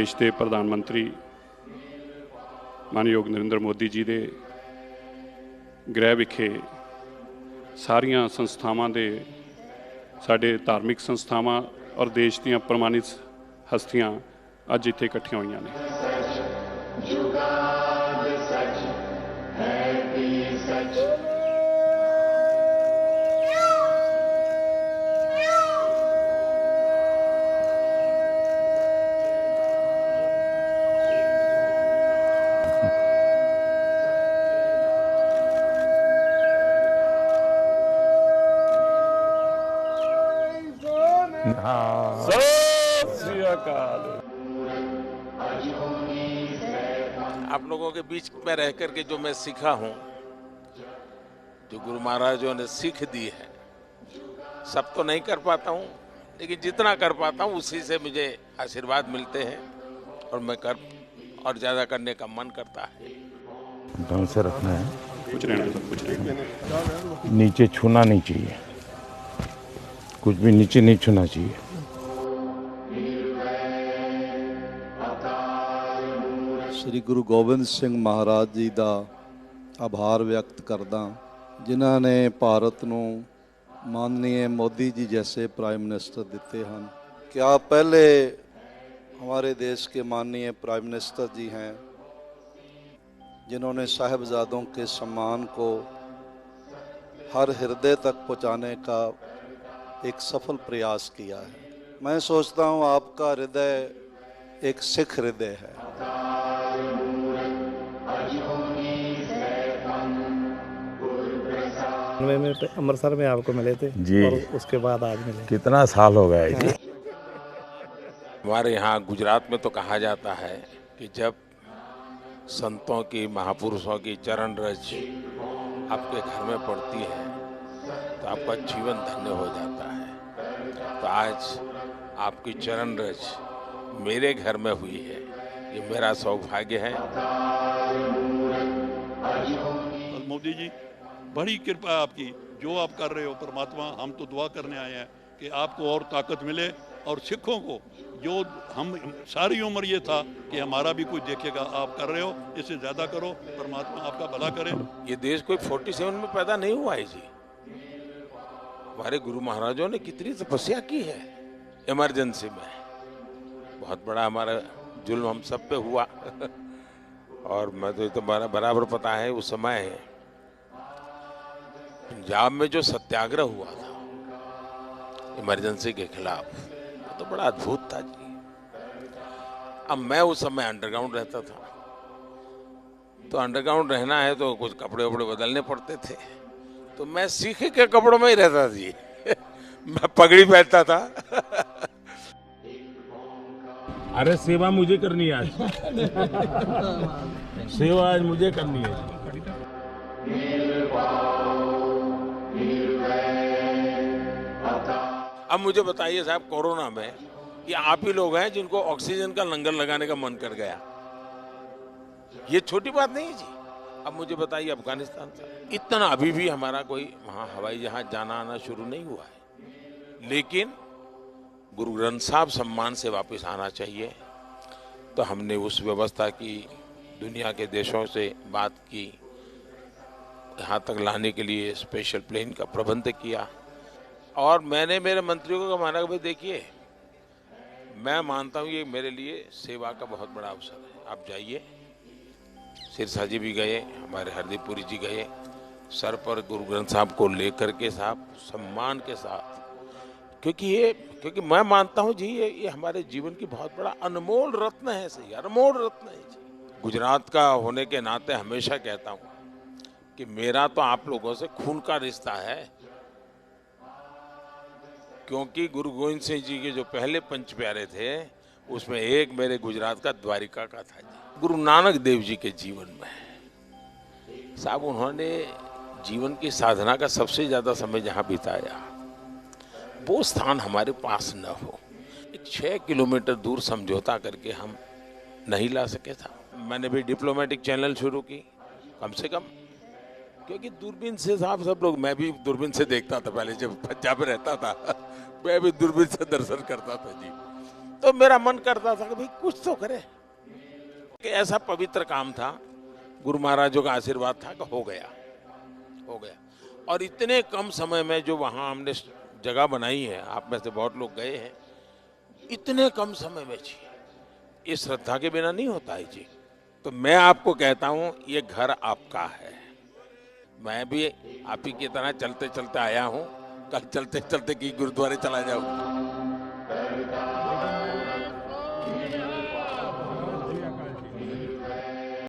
देश के प्रधानमंत्री मानयोग नरेंद्र मोदी जी के गृह विखे सारिया संस्थावां दे साडे धार्मिक संस्थावां और देश दीयां प्रमाणित हस्तियां अज इत्थे इकट्ठियां होईयां ने। आप लोगों के बीच में रह करके जो मैं सीखा हूं, जो गुरु महाराजों ने सीख दी है, सब तो नहीं कर पाता हूं, लेकिन जितना कर पाता हूं उसी से मुझे आशीर्वाद मिलते हैं और मैं और ज्यादा करने का मन करता है। ढंग से रखना है, कुछ नहीं, नीचे छूना नहीं चाहिए, कुछ भी नीचे नहीं छूना चाहिए। श्री गुरु गोबिंद सिंह महाराज जी का आभार व्यक्त करदा, जिन्हों ने भारत नूं माननीय मोदी जी जैसे प्राइम मिनिस्टर दिते हैं। क्या पहले हमारे देश के माननीय प्राइम मिनिस्टर जी हैं जिन्होंने साहिबजादों के सम्मान को हर हृदय तक पहुंचाने का एक सफल प्रयास किया है। मैं सोचता हूं आपका हृदय एक सिख हृदय है। में अमृतसर में आपको मिले थे जी, और उसके बाद आज मिले। कितना साल हो गया जी। हमारे यहाँ गुजरात में तो कहा जाता है कि जब संतों की, महापुरुषों की चरण रज आपके घर में पड़ती है तो आपका जीवन धन्य हो जाता है। तो आज आपकी चरण रज मेरे घर में हुई है, ये मेरा सौभाग्य है। और मोदी जी, बड़ी कृपा है आपकी, जो आप कर रहे हो परमात्मा, हम तो दुआ करने आए हैं कि आपको और ताकत मिले और सिखों को, जो हम सारी उम्र ये था कि हमारा भी कोई देखेगा, आप कर रहे हो, इससे ज्यादा करो, परमात्मा आपका भला करे। ये देश कोई 47 में पैदा नहीं हुआ है जी। हमारे गुरु महाराजों ने कितनी तपस्या की है इमरजेंसी में। बहुत बड़ा हमारा जुल्म हम सब पे हुआ और मैं तो ये तो बराबर पता है, उस समय पंजाब में जो सत्याग्रह हुआ था इमरजेंसी के खिलाफ, वो तो बड़ा अद्भुत था जी। अब मैं उस समय अंडरग्राउंड रहता था, तो अंडरग्राउंड रहना है तो कुछ कपड़े वपड़े बदलने पड़ते थे, तो मैं सीखे के कपड़ों में ही रहता जी मैं पगड़ी पहनता था अरे सेवा मुझे करनी है आज सेवा आज मुझे करनी है। अब मुझे बताइए साहब, कोरोना में ये आप ही लोग हैं जिनको ऑक्सीजन का लंगर लगाने का मन कर गया। ये छोटी बात नहीं जी। अब मुझे बताइए, अफगानिस्तान था, इतना अभी भी हमारा कोई वहां हवाई जहाज जाना आना शुरू नहीं हुआ है, लेकिन गुरु ग्रंथ साहब सम्मान से वापस आना चाहिए। तो हमने उस व्यवस्था की, दुनिया के देशों से बात की, यहाँ तक लाने के लिए स्पेशल प्लेन का प्रबंध किया। और मैंने मेरे मंत्रियों को माना कि भाई देखिए, मैं मानता हूँ ये मेरे लिए सेवा का बहुत बड़ा अवसर है, आप जाइए। सिरसा जी भी गए, हमारे हरदीप पुरी जी गए, सर पर गुरु ग्रंथ साहब को लेकर के साहब सम्मान के साथ, क्योंकि मैं मानता हूँ जी ये हमारे जीवन की बहुत बड़ा अनमोल रत्न है। सही, अनमोल रत्न है जी। गुजरात का होने के नाते हमेशा कहता हूँ कि मेरा तो आप लोगों से खून का रिश्ता है, क्योंकि गुरु गोविंद सिंह जी के जो पहले पंच प्यारे थे उसमें एक मेरे गुजरात का द्वारिका का था जी। गुरु नानक देव जी के जीवन में साहब, उन्होंने जीवन की साधना का सबसे ज्यादा समय जहां बिताया, वो स्थान हमारे पास न हो। 6 किलोमीटर दूर समझौता करके हम नहीं ला सके था। मैंने भी डिप्लोमेटिक चैनल शुरू की, कम से कम, क्योंकि दूरबीन से साहब सब लोग, मैं भी दूरबीन से देखता था पहले जब पंजाब में रहता था मैं भी दूरबीन से दर्शन करता था जी। तो मेरा मन करता था कि भाई कुछ तो करे, कि ऐसा पवित्र काम था, गुरु महाराजों का आशीर्वाद था कि हो गया। और इतने कम समय में जो वहाँ हमने जगह बनाई है, आप में से बहुत लोग गए हैं, इतने कम समय में जी, ये श्रद्धा के बिना नहीं होता है जी। तो मैं आपको कहता हूँ ये घर आपका है। मैं भी आप ही की तरह चलते चलते आया हूँ, कल चलते चलते की गुरुद्वारे चला जाऊँ।